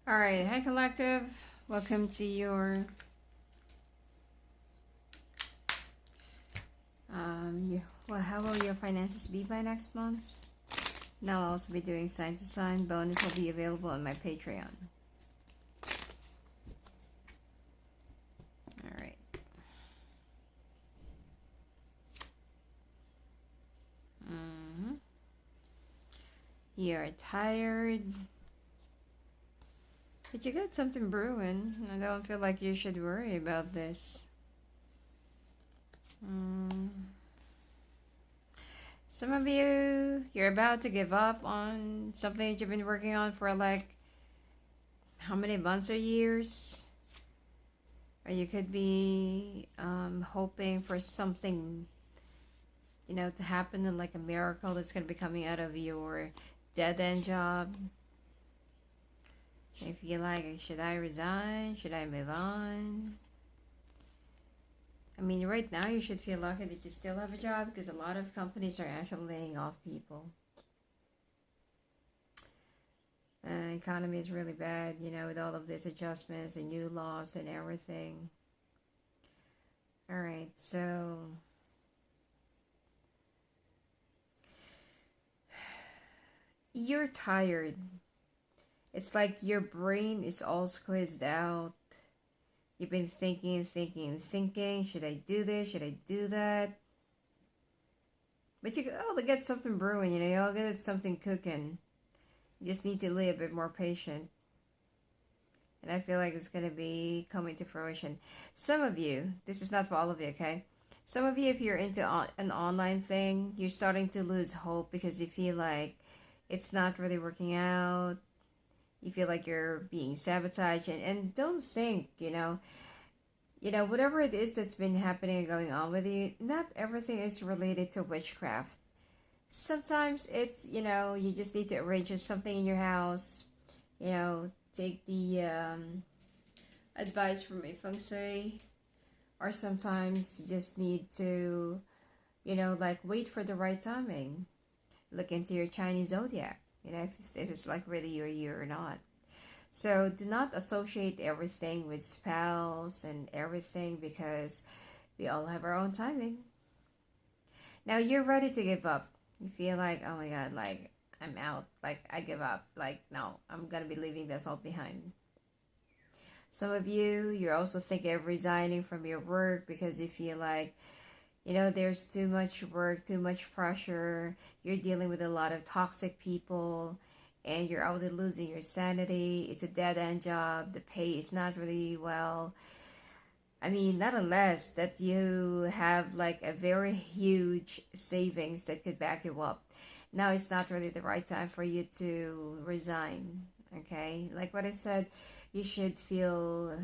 All right, hi collective. Welcome to your well, how will your finances be by next month? Now I'll also be doing sign to sign. Bonus will be available on my Patreon. All right. Mm-hmm. You're tired, but you got something brewing. I don't feel like you should worry about this. Mm. Some of you, you're about to give up on something that you've been working on for like how many months or years? Or you could be hoping for something, to happen in like a miracle that's going to be coming out of your dead end job. If you're like, should I resign? Should I move on? I mean, right now you should feel lucky that you still have a job because a lot of companies are actually laying off people. Economy is really bad, with all of these adjustments and new laws and everything. All right, so you're tired. It's like your brain is all squeezed out. You've been thinking. Should I do this? Should I do that? But you all get something brewing, you all get something cooking. You just need to be a bit more patient. And I feel like it's going to be coming to fruition. Some of you, this is not for all of you, okay? Some of you, if you're into an online thing, you're starting to lose hope because you feel like it's not really working out. You feel like you're being sabotaged. And don't think, whatever it is that's been happening and going on with you, not everything is related to witchcraft. Sometimes it's, you just need to arrange something in your house, take the advice from a feng shui, or sometimes you just need to, like wait for the right timing. Look into your Chinese Zodiac, if this is like really your year or not. So do not associate everything with spells and everything because we all have our own timing. Now you're ready to give up. You feel like, oh my God, like I'm out. Like I give up. Like no, I'm going to be leaving this all behind. Some of you, you're also thinking of resigning from your work because you feel like, there's too much work, too much pressure. You're dealing with a lot of toxic people and you're already losing your sanity. It's a dead end job. The pay is not really well. I mean, not unless that you have like a very huge savings that could back you up. Now it's not really the right time for you to resign. Okay, like what I said, you should feel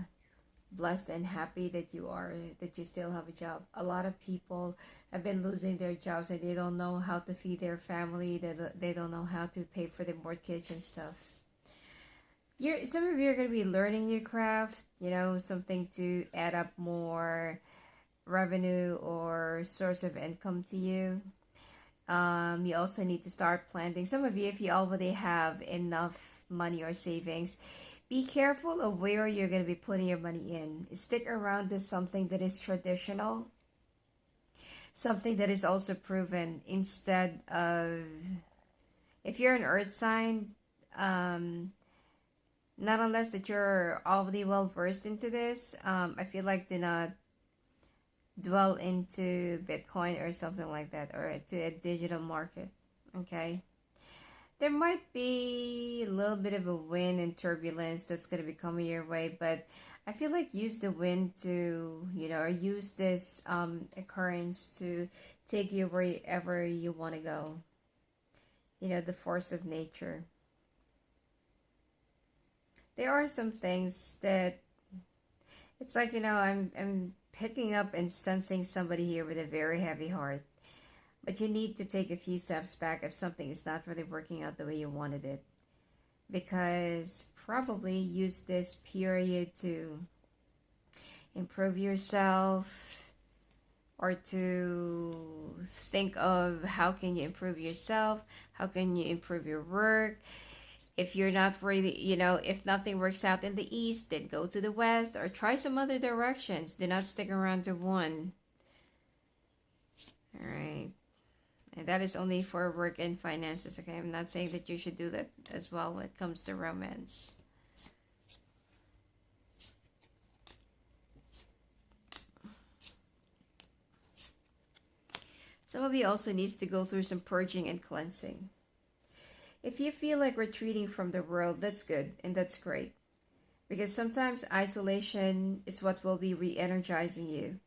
blessed and happy that you still have a job. A lot of people have been losing their jobs and they don't know how to feed their family. They don't know how to pay for the mortgage and stuff. Some of you are going to be learning your craft, something to add up more revenue or source of income to you. You also need to start planting. Some of you, if you already have enough money or savings, be careful of where you're going to be putting your money in. Stick around to something that is traditional, something that is also proven instead of, if you're an earth sign, not unless that you're already well versed into this, I feel like do not dwell into Bitcoin or something like that or to a digital market, okay? There might be a little bit of a wind and turbulence that's going to be coming your way, but I feel like use the wind to, or use this occurrence to take you wherever you want to go. The force of nature. There are some things that it's like, I'm picking up and sensing somebody here with a very heavy heart. But you need to take a few steps back if something is not really working out the way you wanted it. Because probably use this period to improve yourself or to think of how can you improve yourself, how can you improve your work. If you're not really, if nothing works out in the east, then go to the west or try some other directions. Do not stick around to one. All right. And that is only for work and finances, okay? I'm not saying that you should do that as well when it comes to romance. Some of you also needs to go through some purging and cleansing. If you feel like retreating from the world, that's good and that's great. Because sometimes isolation is what will be re-energizing you.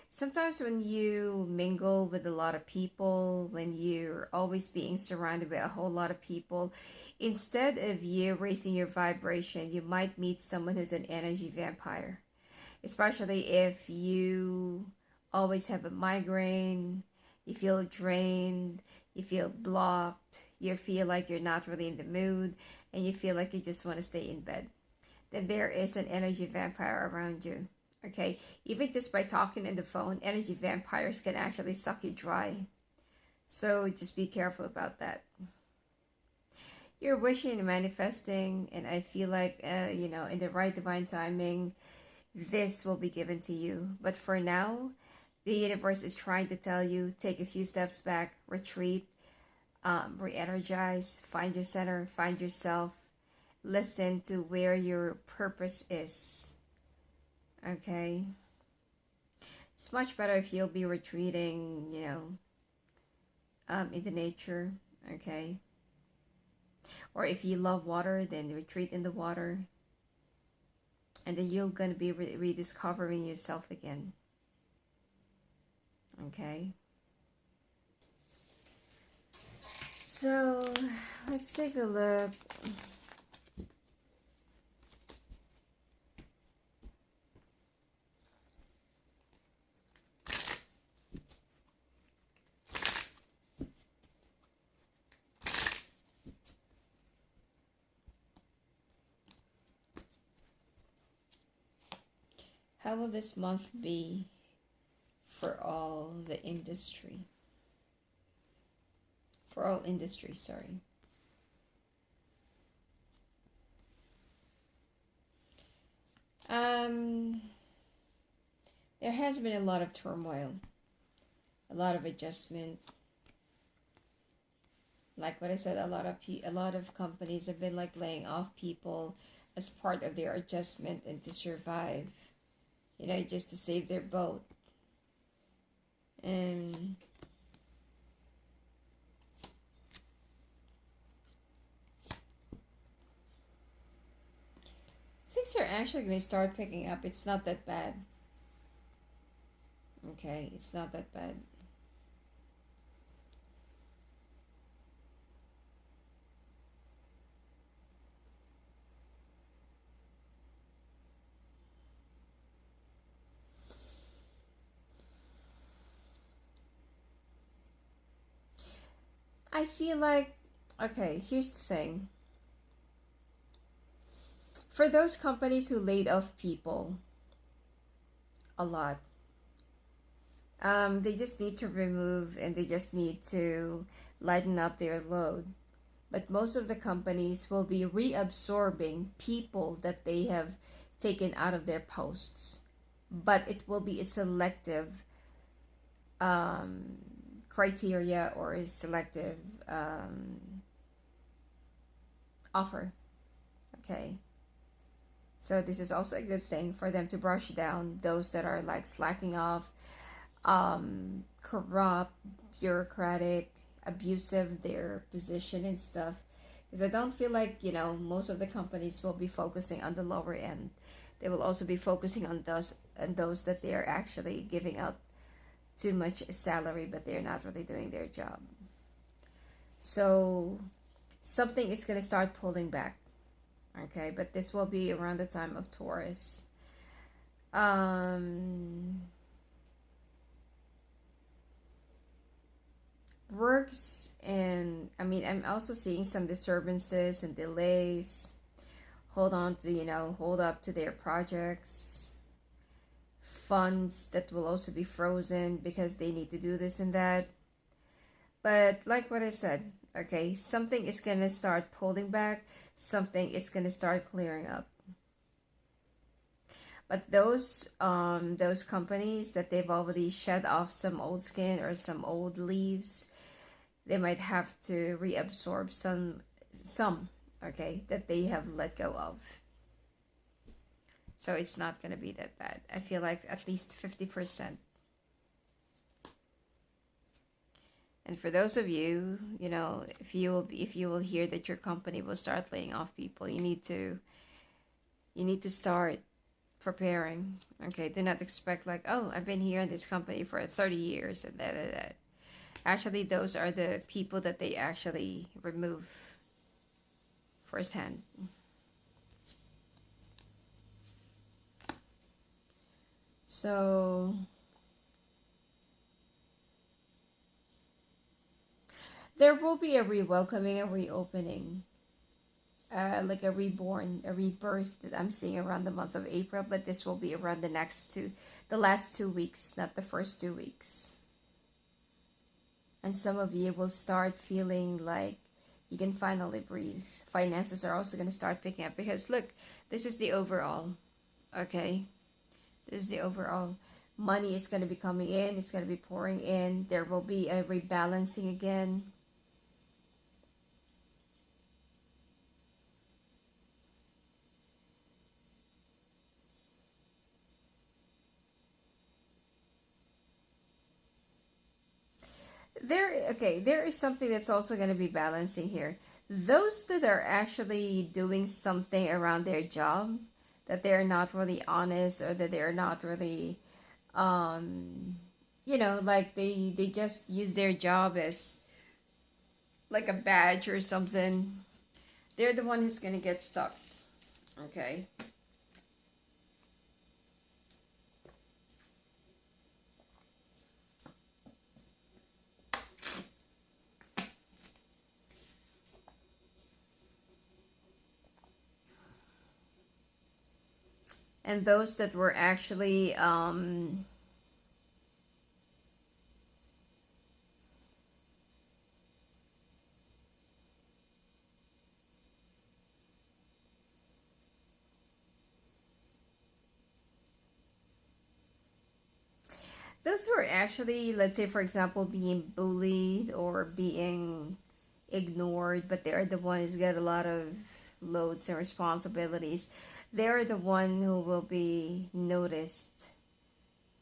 Sometimes when you mingle with a lot of people, when you're always being surrounded by a whole lot of people, instead of you raising your vibration, you might meet someone who's an energy vampire. Especially if you always have a migraine, you feel drained, you feel blocked, you feel like you're not really in the mood, and you feel like you just want to stay in bed. Then there is an energy vampire around you. Okay, even just by talking on the phone, energy vampires can actually suck you dry. So just be careful about that. You're wishing and manifesting, and I feel like, in the right divine timing, this will be given to you. But for now, the universe is trying to tell you, take a few steps back, retreat, re-energize, find your center, find yourself, listen to where your purpose is. Okay, it's much better if you'll be retreating, into nature. Okay, or if you love water, then retreat in the water, and then you're gonna be rediscovering yourself again. Okay, so let's take a look. How will this month be for all the industry? For all industry, sorry. There has been a lot of turmoil, a lot of adjustment. Like what I said, a lot of companies have been like laying off people as part of their adjustment and to survive. Just to save their boat. And things are actually going to start picking up. It's not that bad. Okay, it's not that bad. I feel like, okay, here's the thing. For those companies who laid off people a lot, they just need to remove and they just need to lighten up their load. But most of the companies will be reabsorbing people that they have taken out of their posts. But it will be a selective criteria or a selective offer. Okay. So this is also a good thing for them to brush down those that are like slacking off, corrupt, bureaucratic, abusive their position and stuff. Because I don't feel like, most of the companies will be focusing on the lower end. They will also be focusing on those that they are actually giving out too much salary, but they're not really doing their job. So something is going to start pulling back. Okay, but this will be around the time of Taurus. Works, and I'm also seeing some disturbances and delays. Hold up to their projects. Funds that will also be frozen because they need to do this and that. But like what I said, okay, something is gonna start pulling back. something is going to start clearing up. But those companies that they've already shed off some old skin or some old leaves, they might have to reabsorb some, okay, that they have let go of. So it's not going to be that bad. I feel like at least 50%. And for those of you, you know, if you will hear that your company will start laying off people, you need to start preparing. Okay, do not expect like, oh, I've been here in this company for 30 years and that. Actually, those are the people that they actually remove firsthand. So there will be a re-welcoming, a reopening, like a reborn, a rebirth that I'm seeing around the month of April, but this will be around the last 2 weeks, not the first 2 weeks. And some of you will start feeling like you can finally breathe. Finances are also going to start picking up because look, this is the overall, okay? This is the overall. Money is going to be coming in, it's going to be pouring in. There will be a rebalancing again. There is something that's also going to be balancing here. Those that are actually doing something around their job that they're not really honest, or that they're not really like they just use their job as like a badge or something, they're the one who's going to get stuck. Okay. And those that were actually those who are actually, let's say for example, being bullied or being ignored, but they're the ones who get a lot of loads and responsibilities, they're the one who will be noticed.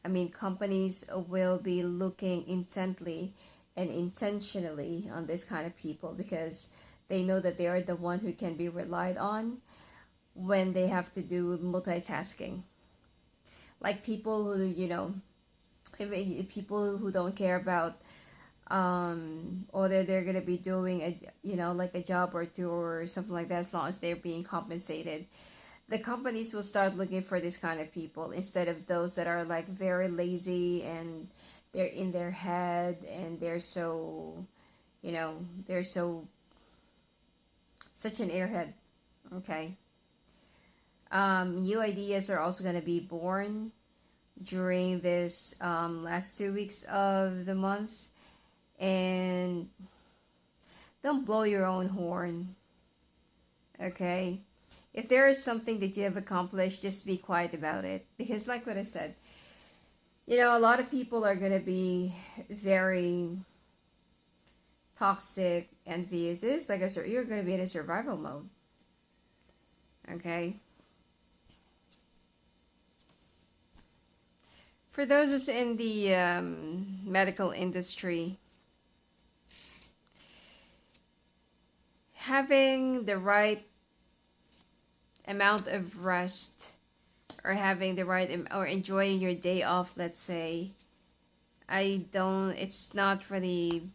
I mean, companies will be looking intently and intentionally on this kind of people because they know that they are the one who can be relied on when they have to do multitasking. Like people who, people who don't care about or they're gonna be doing like a job or two or something like that, as long as they're being compensated, the companies will start looking for this kind of people instead of those that are like very lazy and they're in their head and they're so they're so such an airhead. Okay. New ideas are also going to be born during this last 2 weeks of the month. And don't blow your own horn. Okay? If there is something that you have accomplished, just be quiet about it. Because like what I said, a lot of people are going to be very toxic, envious. This is like you're going to be in a survival mode. Okay? For those in the medical industry, having the right amount of rest or having the right or enjoying your day off, let's say, I don't really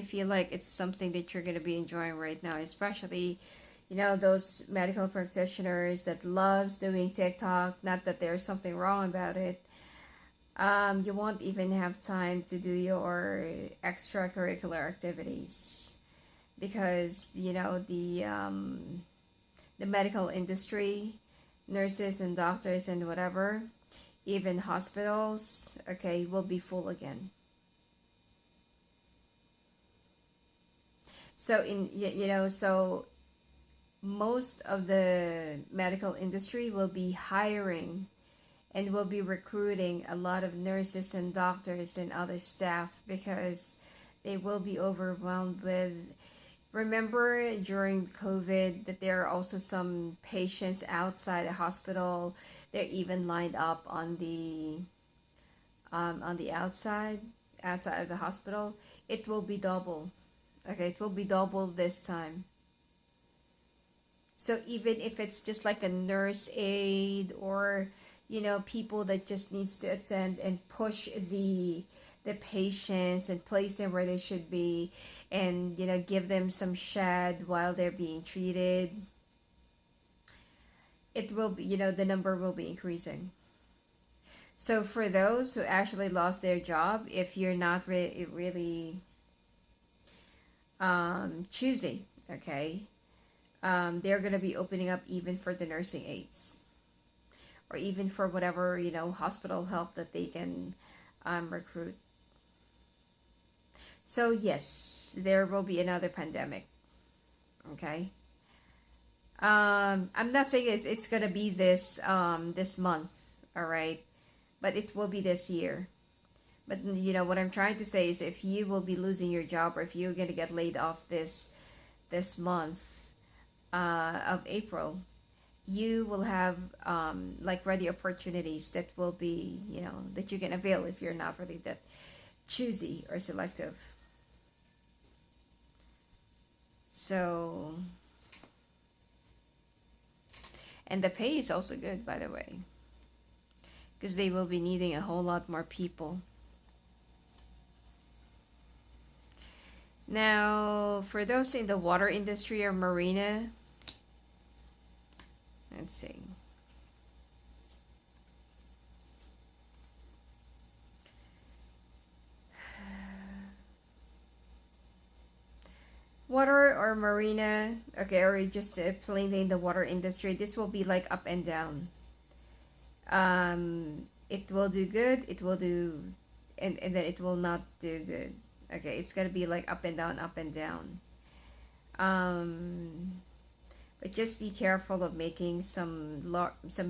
feel like it's something that you're going to be enjoying right now, especially those medical practitioners that loves doing TikTok. Not that there's something wrong about it. You won't even have time to do your extracurricular activities because the medical industry, nurses and doctors and whatever, even hospitals, will be full again. So so most of the medical industry will be hiring and will be recruiting a lot of nurses and doctors and other staff because they will be overwhelmed with. Remember during COVID that there are also some patients outside the hospital. They're even lined up on the outside of the hospital. It will be double. Okay, it will be double this time. So even if it's just like a nurse aide or people that just needs to attend and push the patients and place them where they should be, and give them some shed while they're being treated, it will be, the number will be increasing. So for those who actually lost their job, if you're not really choosy, okay, they're going to be opening up even for the nursing aides or even for whatever hospital help that they can recruit. So yes, there will be another pandemic. Okay. I'm not saying it's gonna be this month, all right, but it will be this year. But what I'm trying to say is, if you will be losing your job or if you're gonna get laid off this month of April, you will have like ready opportunities that will be that you can avail if you're not really that choosy or selective. So, and the pay is also good, by the way, because they will be needing a whole lot more people. Now, for those in the water industry or marina, let's see. Water or marina, okay, or just plainly in the water industry, this will be like up and down. It will do good, it will do, and then it will not do good. Okay, it's gonna be like up and down, up and down. But just be careful of making some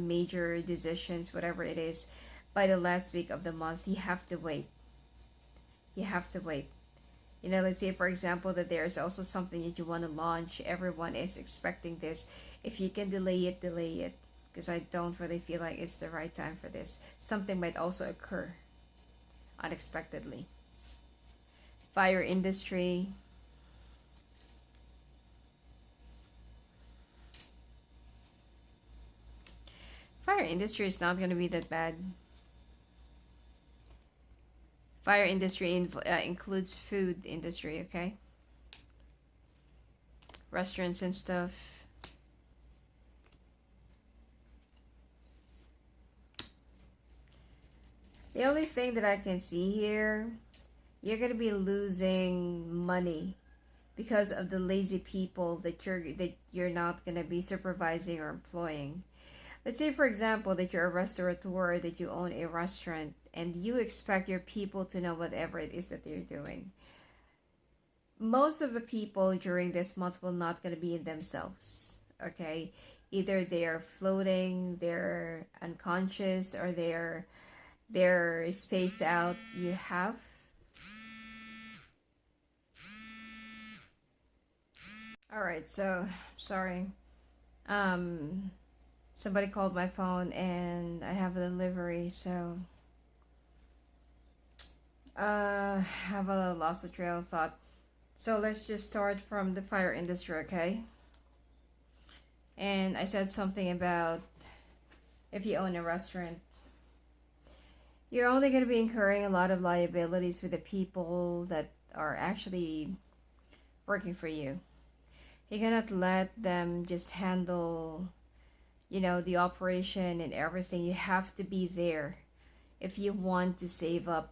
major decisions, whatever it is, by the last week of the month. You have to wait. You have to wait. Let's say for example that there's also something that you want to launch. Everyone is expecting this. If you can delay it, delay it. Because I don't really feel like it's the right time for this. Something might also occur unexpectedly. Fire industry. Fire industry is not going to be that bad. Fire industry includes food industry, okay? Restaurants and stuff. The only thing that I can see here, you're going to be losing money because of the lazy people that you're not going to be supervising or employing. Let's say, for example, that you're a restaurateur, that you own a restaurant, and you expect your people to know whatever it is that they're doing. Most of the people during this month will not going to be in themselves, okay? Either they are floating, they're unconscious, or they're spaced out. You have all right. So sorry. Somebody called my phone and I have a delivery, so have a lost the trail of thought. So let's just start from the fire industry, okay? And I said something about if you own a restaurant, you're only going to be incurring a lot of liabilities with the people that are actually working for you. You cannot let them just handle the operation and everything. You have to be there if you want to save up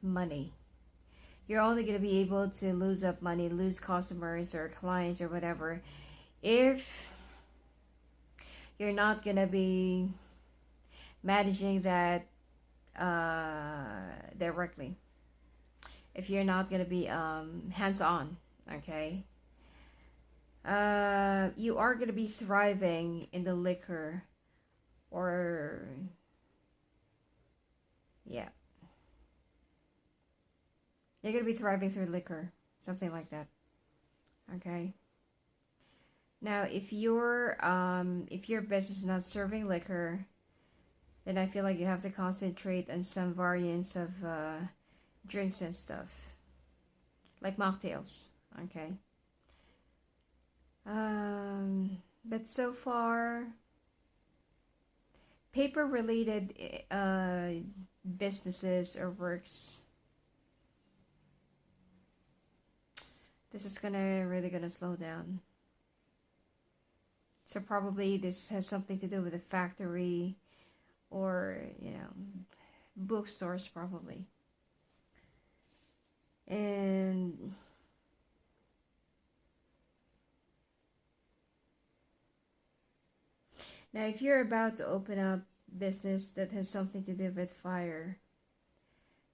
money. You're only going to be able to lose up money, lose customers or clients or whatever, if you're not going to be managing that directly. If you're not going to be hands-on, okay? You are going to be thriving in the liquor, or yeah, you're going to be thriving through liquor, something like that. Okay. Now, if your business is not serving liquor, then I feel like you have to concentrate on some variants of drinks and stuff, like mocktails. Okay. But so far, paper related businesses or works, this is really gonna slow down. So probably this has something to do with a factory, or bookstores probably. And now if you're about to open up business that has something to do with fire,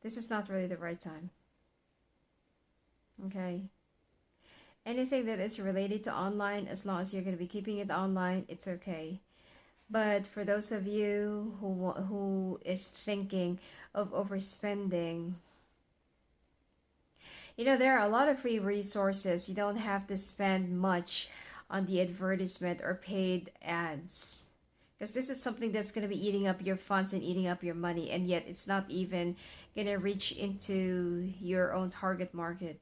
this is not really the right time. Okay. Anything that is related to online, as long as you're going to be keeping it online, it's okay. But for those of you who is thinking of overspending, there are a lot of free resources. You don't have to spend much on the advertisement or paid ads, because this is something that's going to be eating up your funds and eating up your money, and yet it's not even going to reach into your own target market.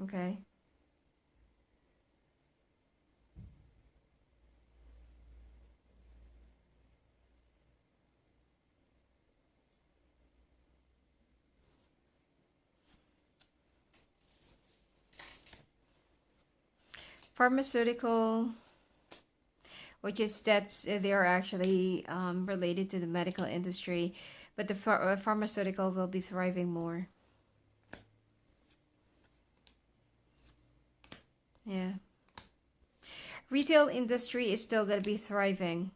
Okay. Pharmaceutical, which is they are actually related to the medical industry, but the pharmaceutical will be thriving more. Yeah. Retail industry is still going to be thriving,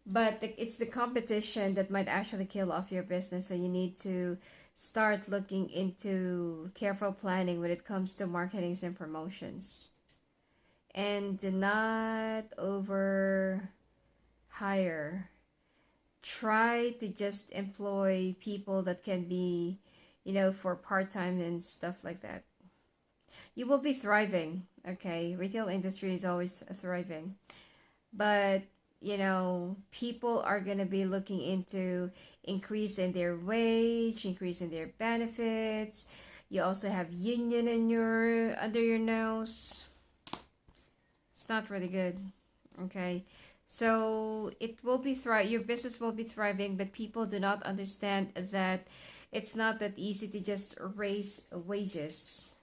but it's the competition that might actually kill off your business. So you need to start looking into careful planning when it comes to marketings and promotions. And do not over hire. Try to just employ people that can be, for part-time and stuff like that. You will be thriving. Okay, retail industry is always thriving, but people are going to be looking into increasing their wage, increasing their benefits. You also have union under your nose. It's not really good. Okay, so it will be your business will be thriving, but people do not understand that it's not that easy to just raise wages.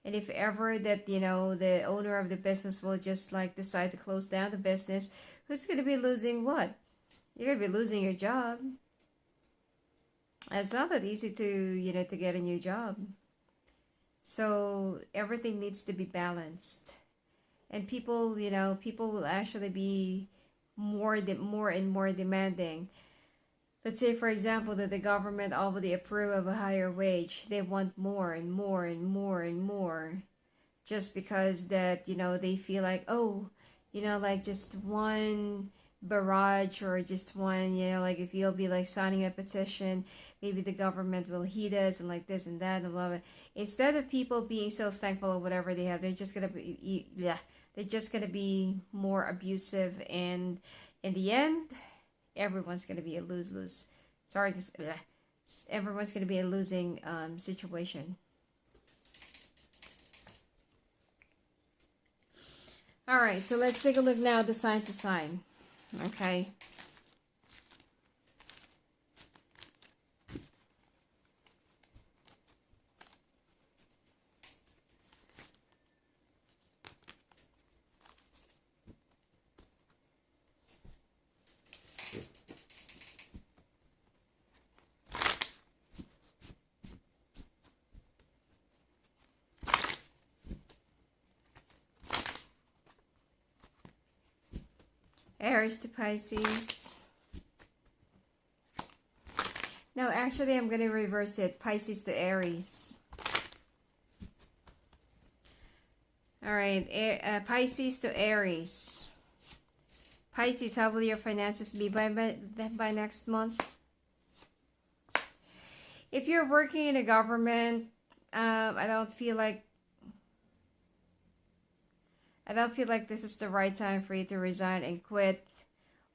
And if ever that, the owner of the business will just like decide to close down the business, who's going to be losing what? You're going to be losing your job. It's not that easy to, to get a new job. So everything needs to be balanced. And people, people will actually be more and more demanding. Let's say, for example, that the government already approve of a higher wage. They want more and more and more and more, just because that, they feel like, oh, like just one barrage or just one, like if you'll be like signing a petition, maybe the government will heed us and like this and that and blah, blah. Instead of people being so thankful of whatever they have, they're just going to be, they're just going to be more abusive. And in the end, everyone's going to be a lose-lose. Sorry, everyone's going to be a losing situation. All right, so let's take a look now at the sign to sign. Okay. Aries to Pisces. No, actually, I'm going to reverse it. Pisces to Aries. All right, Pisces to Aries. Pisces, how will your finances be by next month? If you're working in a government, I don't feel like this is the right time for you to resign and quit,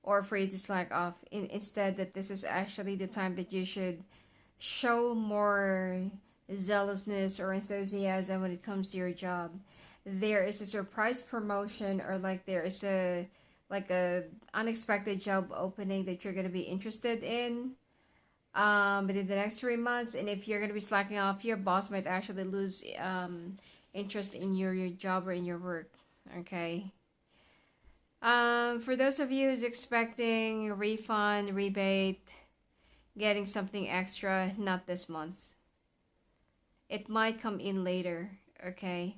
or for you to slack off. Instead, that this is actually the time that you should show more zealousness or enthusiasm when it comes to your job. There is a surprise promotion, or like there is a unexpected job opening that you're going to be interested in within the next 3 months. And if you're going to be slacking off, your boss might actually lose interest in your job or in your work. Okay. For those of you who's expecting a refund, rebate, getting something extra, not this month. It might come in later. Okay.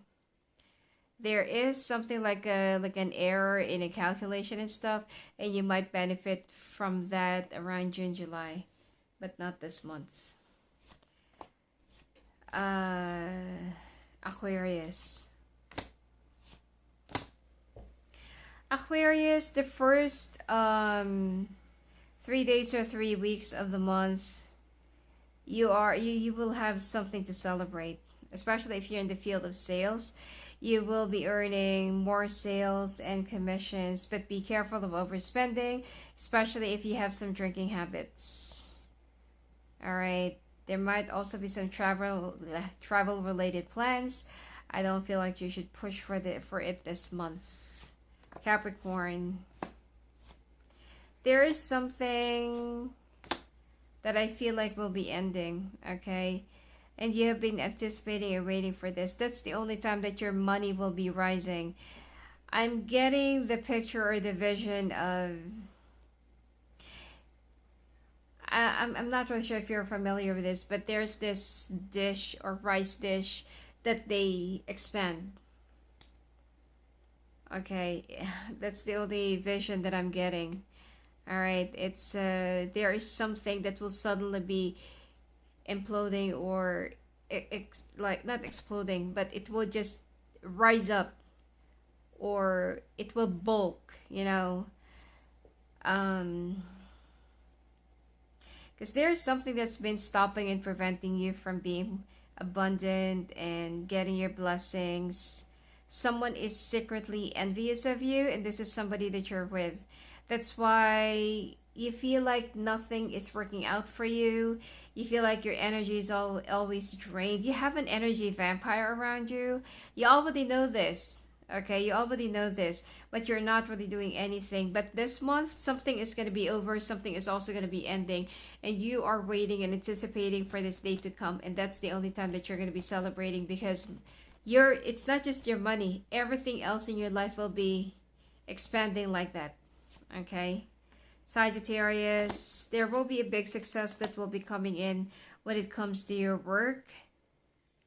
There is something like an error in a calculation and stuff, and you might benefit from that around June, July, but not this month. Aquarius. Aquarius, the first 3 days or 3 weeks of the month, you will have something to celebrate, especially if you're in the field of sales. You will be earning more sales and commissions, but be careful of overspending, especially if you have some drinking habits. All right. There might also be some travel related plans. I don't feel like you should push for it this month. Capricorn. There is something that I feel like will be ending, okay? And you have been anticipating and waiting for this. That's the only time that your money will be rising. I'm getting the picture or the vision of... I'm not really sure if you're familiar with this, but there's this dish or rice dish that they expand. Okay, that's the only vision that I'm getting. All right, it's there is something that will suddenly be imploding, or like not exploding, but it will just rise up, or it will bulk, you know. Because there's something that's been stopping and preventing you from being abundant and getting your blessings. Someone is secretly envious of you, and this is somebody that you're with. That's why you feel like nothing is working out for you. You feel like your energy is always drained. You have an energy vampire around you. You already know this. Okay, you already know this, but you're not really doing anything. But this month, something is going to be over. Something is also going to be ending. And you are waiting and anticipating for this day to come. And that's the only time that you're going to be celebrating, because it's not just your money. Everything else in your life will be expanding like that. Okay? Sagittarius, there will be a big success that will be coming in when it comes to your work.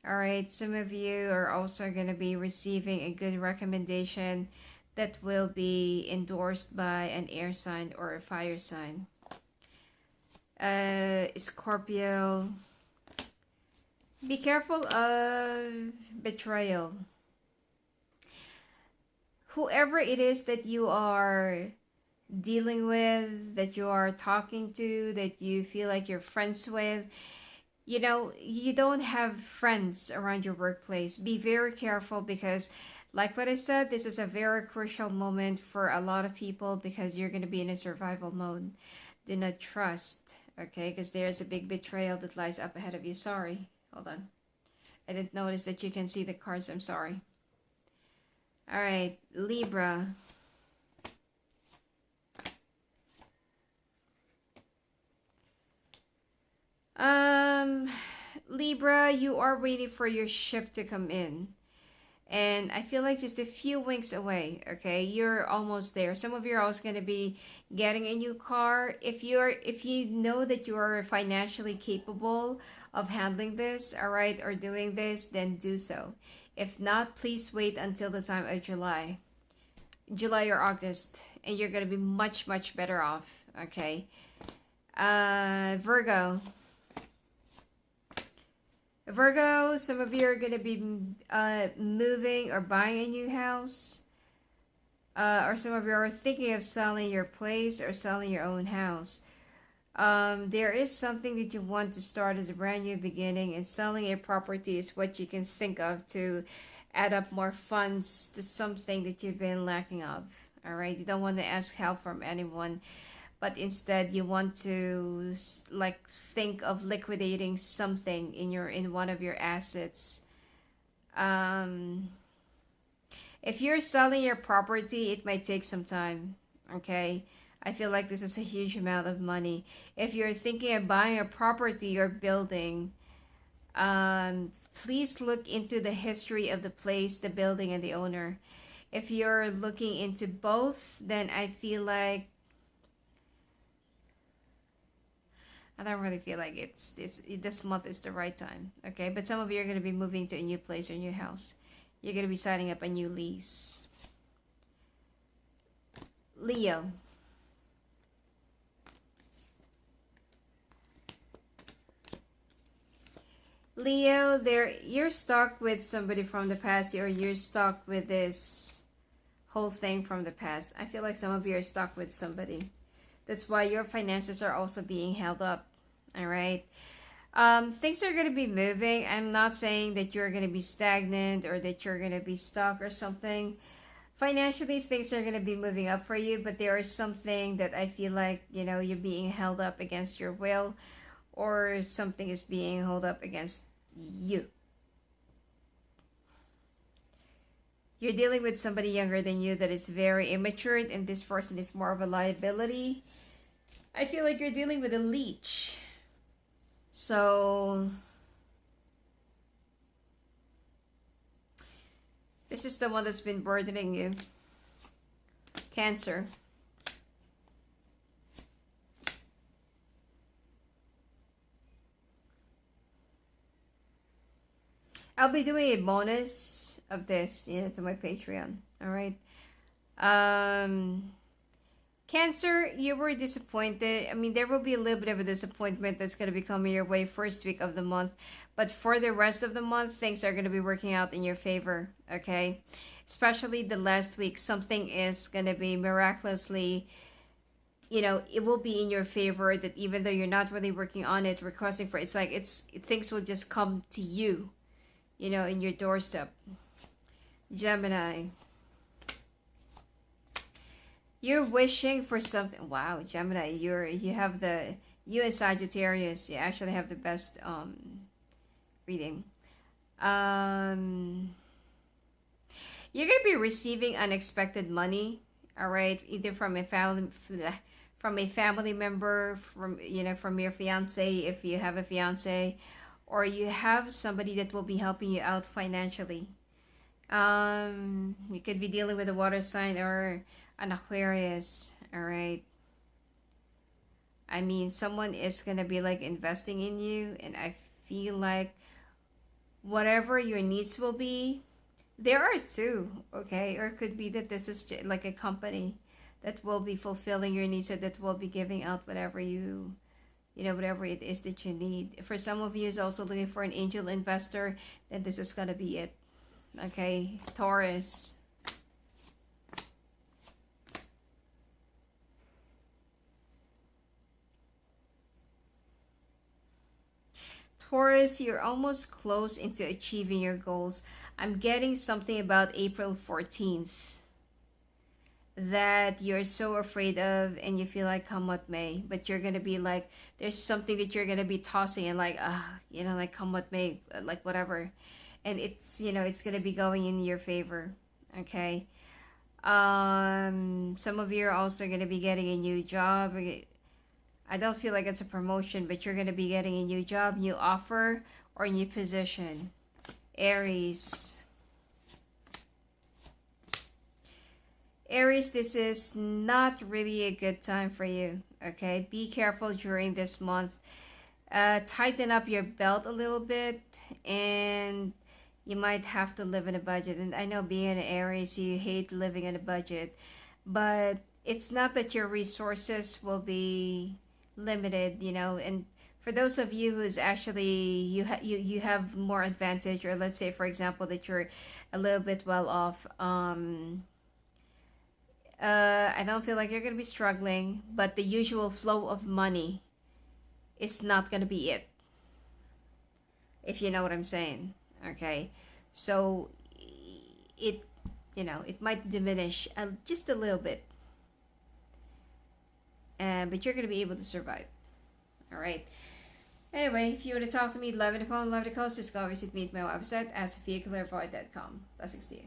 All right, some of you are also going to be receiving a good recommendation that will be endorsed by an air sign or a fire sign. Scorpio, be careful of betrayal. Whoever it is that you are dealing with, that you are talking to, that you feel like you're friends with, you know, you don't have friends around your workplace. Be very careful, because like what I said, this is a very crucial moment for a lot of people, because you're going to be in a survival mode. Do not trust, okay? Because there's a big betrayal that lies up ahead of you. Sorry. Hold on. I didn't notice that you can see the cards. I'm sorry. All right. Libra. Libra, you are waiting for your ship to come in. And I feel like just a few weeks away, okay? You're almost there. Some of you are also going to be getting a new car. If you know that you are financially capable of handling this, all right, or doing this, then do so. If not, please wait until the time of July or August, and you're going to be much, much better off, okay? Virgo. Virgo, some of you are going to be moving or buying a new house. Or some of you are thinking of selling your place or selling your own house. There is something that you want to start as a brand new beginning, and selling a property is what you can think of to add up more funds to something that you've been lacking of. All right, you don't want to ask help from anyone, but instead you want to like think of liquidating something in one of your assets. Um, if you're selling your property, it might take some time. Okay, I feel like this is a huge amount of money. If you're thinking of buying a property or building, please look into the history of the place, the building, and the owner. If you're looking into both, then I feel like I don't really feel like it's this month is the right time. Okay, but some of you are going to be moving to a new place or new house. You're going to be signing up a new lease. Leo. Leo, you're stuck with somebody from the past, or you're stuck with this whole thing from the past. I feel like some of you are stuck with somebody. That's why your finances are also being held up. All right. Things are going to be moving. I'm not saying that you're going to be stagnant or that you're going to be stuck or something. Financially, things are going to be moving up for you, but there is something that I feel like, you're being held up against your will, or something is being held up against you. You're dealing with somebody younger than you that is very immature, and this person is more of a liability. I feel like you're dealing with a leech. So this is the one that's been burdening you. Cancer. I'll be doing a bonus of this, to my Patreon. All right. Cancer, you were disappointed. I mean, there will be a little bit of a disappointment that's going to be coming your way first week of the month. But for the rest of the month, things are going to be working out in your favor, okay? Especially the last week, something is going to be miraculously, it will be in your favor, that even though you're not really working on it, requesting for it, it's like things will just come to you, in your doorstep. Gemini. You're wishing for something. Wow, Gemini, you and Sagittarius, you actually have the best reading. You're gonna be receiving unexpected money, all right, either from a family member, from your fiance, if you have a fiance, or you have somebody that will be helping you out financially. You could be dealing with a water sign or an Aquarius, all right? I mean, someone is going to be like investing in you, and I feel like whatever your needs will be, there are two, okay? Or it could be that this is like a company that will be fulfilling your needs, and that will be giving out whatever whatever it is that you need. For some of you is also looking for an angel investor, then this is going to be it. Okay, Taurus. Taurus, you're almost close into achieving your goals. I'm getting something about April 14th that you're so afraid of, and you feel like come what may, but you're gonna be like, there's something that you're gonna be tossing and like, like come what may, like whatever, and it's gonna be going in your favor, okay? Some of you are also gonna be getting a new job. I don't feel like it's a promotion, but you're gonna be getting a new job, new offer, or new position. Aries. Aries, this is not really a good time for you, okay? Be careful during this month. Tighten up your belt a little bit, and you might have to live in a budget. And I know being an Aries, you hate living in a budget, but it's not that your resources will be limited, and For those of you who's actually you have more advantage, or let's say for example that you're a little bit well off, I don't feel like you're gonna be struggling, but the usual flow of money is not gonna be it, if you know what I'm saying. Okay, so it, it might diminish just a little bit, but you're gonna be able to survive. All right. Anyway, if you want to talk to me, love in the phone, love the coast, just go visit me at my website, asthevehiculairvoid.com. Blessings to you.